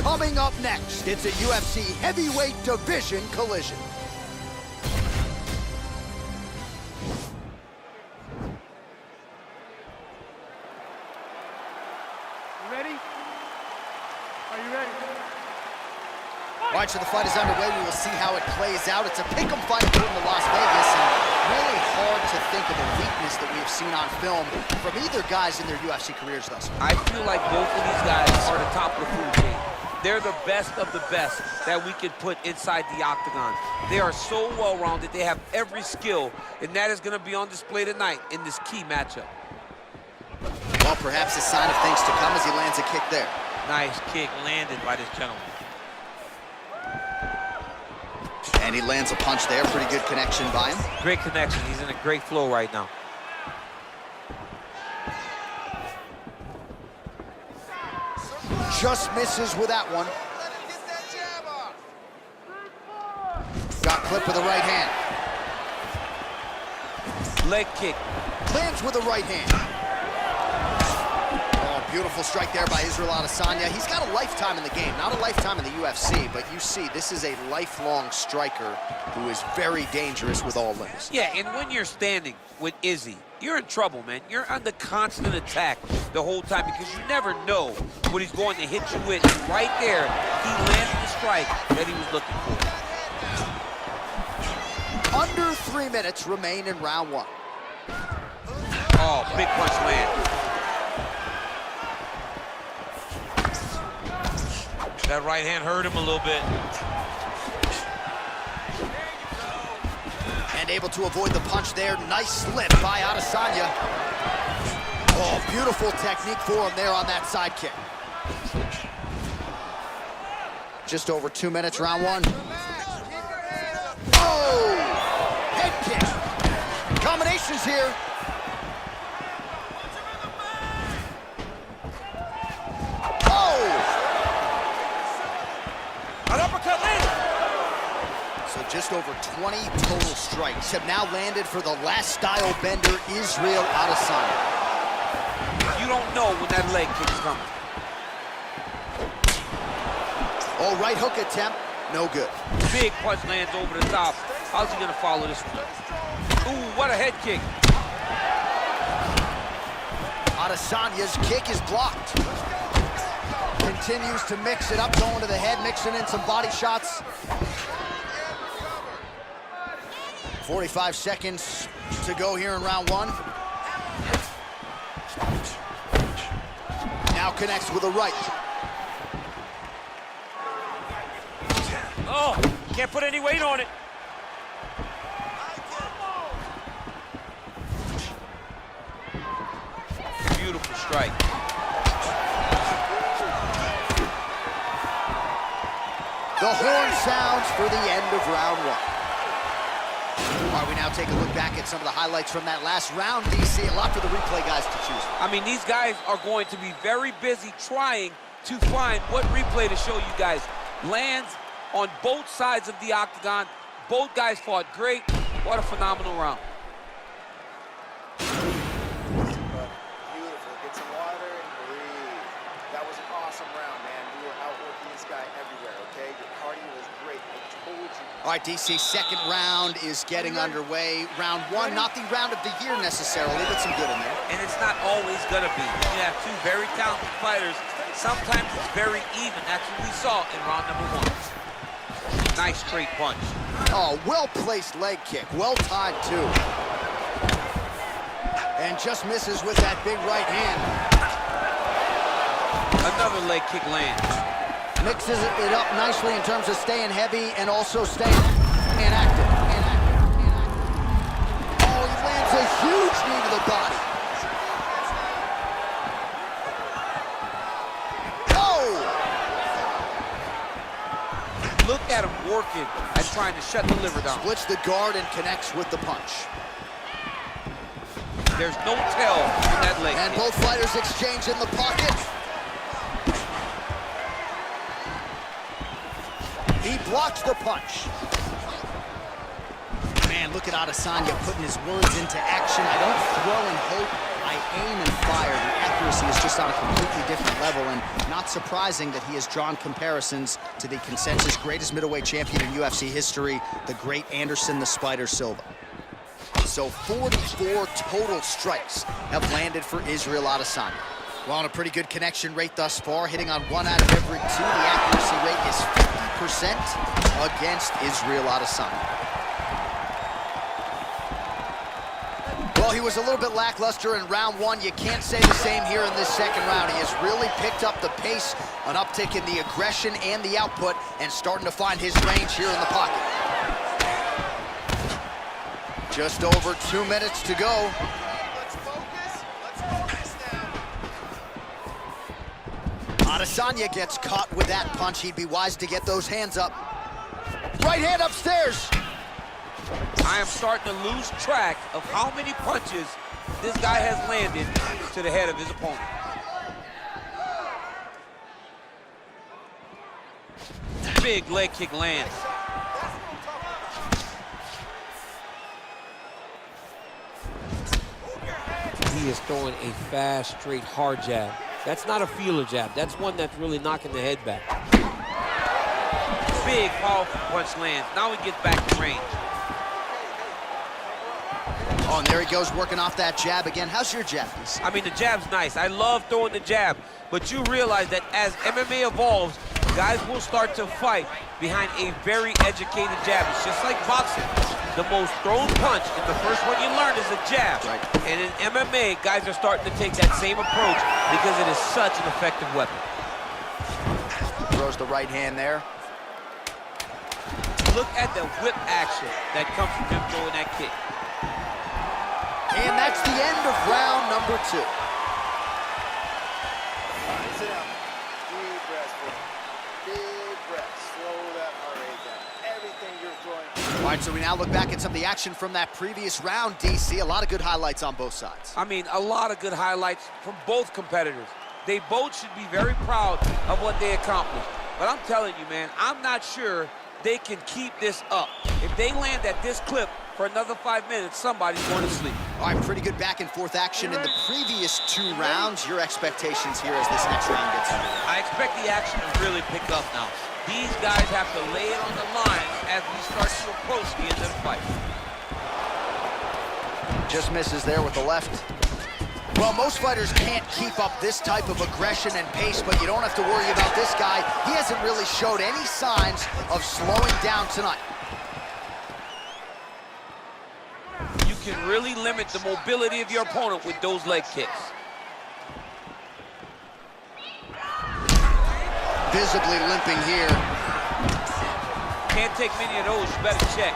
Coming up next, it's a UFC heavyweight division collision. You ready? Are you ready? All right, so the fight is underway. We will see how it plays out. It's a pick'em fight according to Las Vegas, and really hard to think of a weakness that we have seen on film from either guys in their UFC careers thus far. I feel like both of these guys are the top of the food chain. They're the best of the best that we could put inside the octagon. They are so well-rounded. They have every skill, and that is going to be on display tonight in this key matchup. Well, perhaps a sign of things to come as he lands a kick there. Nice kick landed by this gentleman. And he lands a punch there. Pretty good connection by him. Great connection. He's in a great flow right now. Just misses with that one. Got clipped with the right hand. Leg kick. Lands with the right hand. Oh, beautiful strike there by Israel Adesanya. He's got a lifetime in the game, not a lifetime in the UFC, but you see, this is a lifelong striker who is very dangerous with all limbs. Yeah, and when you're standing with Izzy, you're in trouble, man. You're under constant attack the whole time because you never know what he's going to hit you with. And right there, he landed the strike that he was looking for. Under 3 minutes remain in round one. Oh, big punch land. That right hand hurt him a little bit. And able to avoid the punch there. Nice slip by Adesanya. Oh, beautiful technique for him there on that side kick. Just over 2 minutes, round one. Oh! Head kick. Combinations here. Just over 20 total strikes have now landed for the last style bender, Israel Adesanya. You don't know when that leg kick is coming. Oh, right hook attempt, no good. Big punch lands over the top. How's he gonna follow this one? Ooh, what a head kick. Adesanya's kick is blocked. Continues to mix it up, going to the head, mixing in some body shots. 45 seconds to go here in round one. Now connects with a right. Oh, can't put any weight on it. Beautiful strike. The horn sounds for the end of round one. All right, we now take a look back at some of the highlights from that last round, DC. A lot for the replay guys to choose from. I mean, these guys are going to be very busy trying to find what replay to show you guys. Lands on both sides of the octagon. Both guys fought great. What a phenomenal round. Beautiful. Get some water and breathe. That was an awesome round, man. We were outworking this guy everywhere, okay? Your cardio was great. I told you. All right, DC, second round is getting underway. Round one, not the round of the year necessarily, but some good in there. And it's not always gonna be. You have two very talented fighters. Sometimes it's very even. That's what we saw in round number one. Nice straight punch. Oh, well-placed leg kick. Well-timed, too. And just misses with that big right hand. Another leg kick lands. Mixes it up nicely in terms of staying heavy and also staying inactive. Oh, he lands a huge knee to the body. Oh! Look at him working and trying to shut the liver down. Splits the guard and connects with the punch. There's no tell in that leg And kick. both fighters exchange in the pocket. He blocks the punch. Man, look at Adesanya putting his words into action. I don't throw and hope, I aim and fire, the accuracy is just on a completely different level, and not surprising that he has drawn comparisons to the consensus greatest middleweight champion in UFC history, the great Anderson the Spider Silva. So 44 total strikes have landed for Israel Adesanya. We're on a pretty good connection rate thus far, hitting on 1 out of every 2. The accuracy rate is 50% against Israel Adesanya. Well, he was a little bit lackluster in round 1. You can't say the same here in this second round. He has really picked up the pace, an uptick in the aggression and the output, and starting to find his range here in the pocket. Just over 2 minutes to go. Let's focus now. Adesanya gets caught with that punch. He'd be wise to get those hands up. Right hand upstairs. I am starting to lose track of how many punches this guy has landed to the head of his opponent. Big leg kick lands. He is throwing a fast, straight, hard jab. That's not a feeler jab. That's one that's really knocking the head back. Big, powerful punch lands. Now he gets back to range. Oh, and there he goes, working off that jab again. How's your jab? I mean, the jab's nice. I love throwing the jab, but you realize that as MMA evolves, guys will start to fight behind a very educated jab. It's just like boxing. The most thrown punch, and the first one you learn is a jab. Right. And in MMA, guys are starting to take that same approach because it is such an effective weapon. Throws the right hand there. Look at the whip action that comes from him throwing that kick. And that's the end of round number 2. Sit down. Deep breaths, bro. Big breaths. Slow that heart rate down. Everything you're throwing. All right, so we now look back at some of the action from that previous round, DC. A lot of good highlights on both sides. I mean, a lot of good highlights from both competitors. They both should be very proud of what they accomplished. But I'm telling you, man, I'm not sure they can keep this up. If they land at this clip for another 5 minutes, somebody's going to sleep. All right, pretty good back and forth action in the previous 2 rounds. Your expectations here as this next round gets underway? I expect the action to really pick up now. These guys have to lay it on the line as we start to approach the end of the fight. Just misses there with the left. Well, most fighters can't keep up this type of aggression and pace, but you don't have to worry about this guy. He hasn't really showed any signs of slowing down tonight. You can really limit the mobility of your opponent with those leg kicks. Visibly limping here. Can't take many of those, you better check.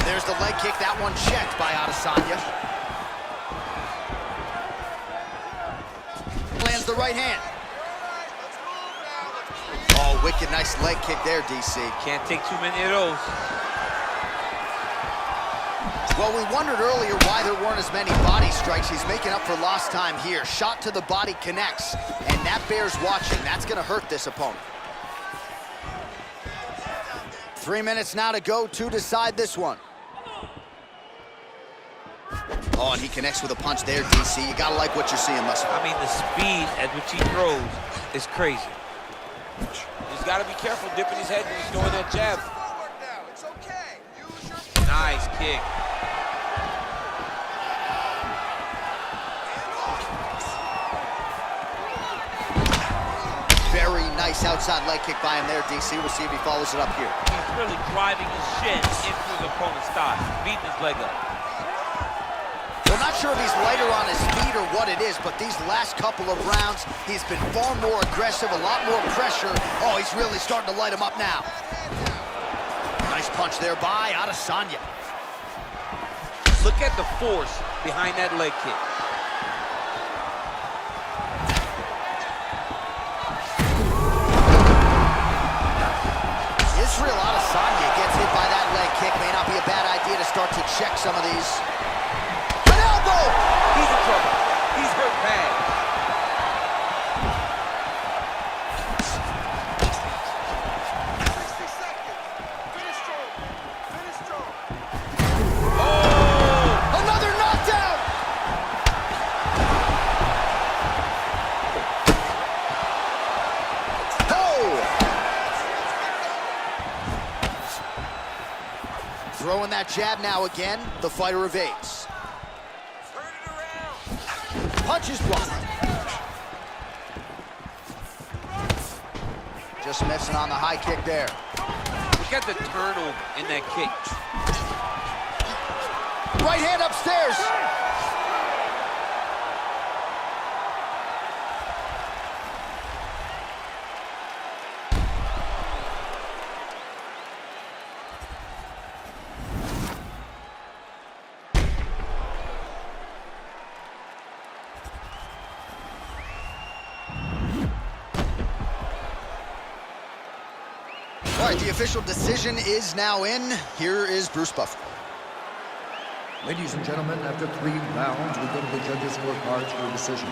There's the leg kick, that one checked by Adesanya. Lands the right hand. Oh, wicked nice leg kick there, DC. Can't take too many of those. Well, we wondered earlier why there weren't as many body strikes. He's making up for lost time here. Shot to the body connects, and that bears watching. That's going to hurt this opponent. 3 minutes now to go to decide this one. Oh, and he connects with a punch there, DC. You gotta like what you're seeing thus far. I mean, the speed at which he throws is crazy. He's got to be careful dipping his head when he's throwing that jab. It's okay. Use your Nice kick. Very nice outside leg kick by him there, DC. We'll see if he follows it up here. He's really driving his shin into his opponent's thigh, beating his leg up. Well, not sure if he's lighter on his feet or what it is, but these last couple of rounds, he's been far more aggressive, a lot more pressure. Oh, he's really starting to light him up now. Nice punch there by Adesanya. Look at the force behind that leg kick. Israel Adesanya gets hit by that leg kick. May not be a bad idea to start to check some of these. An elbow! He's in trouble. He's hurt bad. that jab now again. The fighter evades. Turn it around. Punches blocked. Just missing on the high kick there. Look at the turnover in that kick. Right hand upstairs. All right, the official decision is now in. Here is Bruce Buffer. Ladies and gentlemen, after 3 rounds, we go to the judges' scorecards for a decision.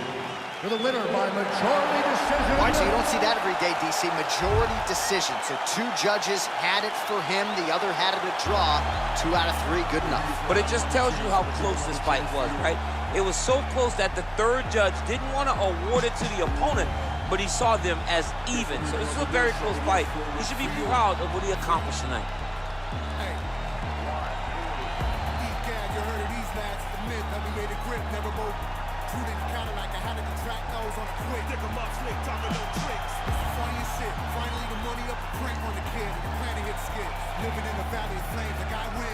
For the winner by majority decision. All right, so you don't see that every day, DC. Majority decision. So 2 judges had it for him. The other had it a draw. 2 out of 3, good enough. But it just tells you how close this fight was, right? It was so close that the 3rd judge didn't want to award it to the opponent, but he saw them as even. So this is a very close fight. He should be proud of what he accomplished tonight. Hey. You heard of these lads, the myth, heavyweight grip, never broke. Prudent counter like I had to contract those on a quick. Dick 'em up, slick, talking no tricks. It's the funniest shit. Finally the money up, crank on the kid, and the plan to hit skid. Living in the valley of flames, like I win.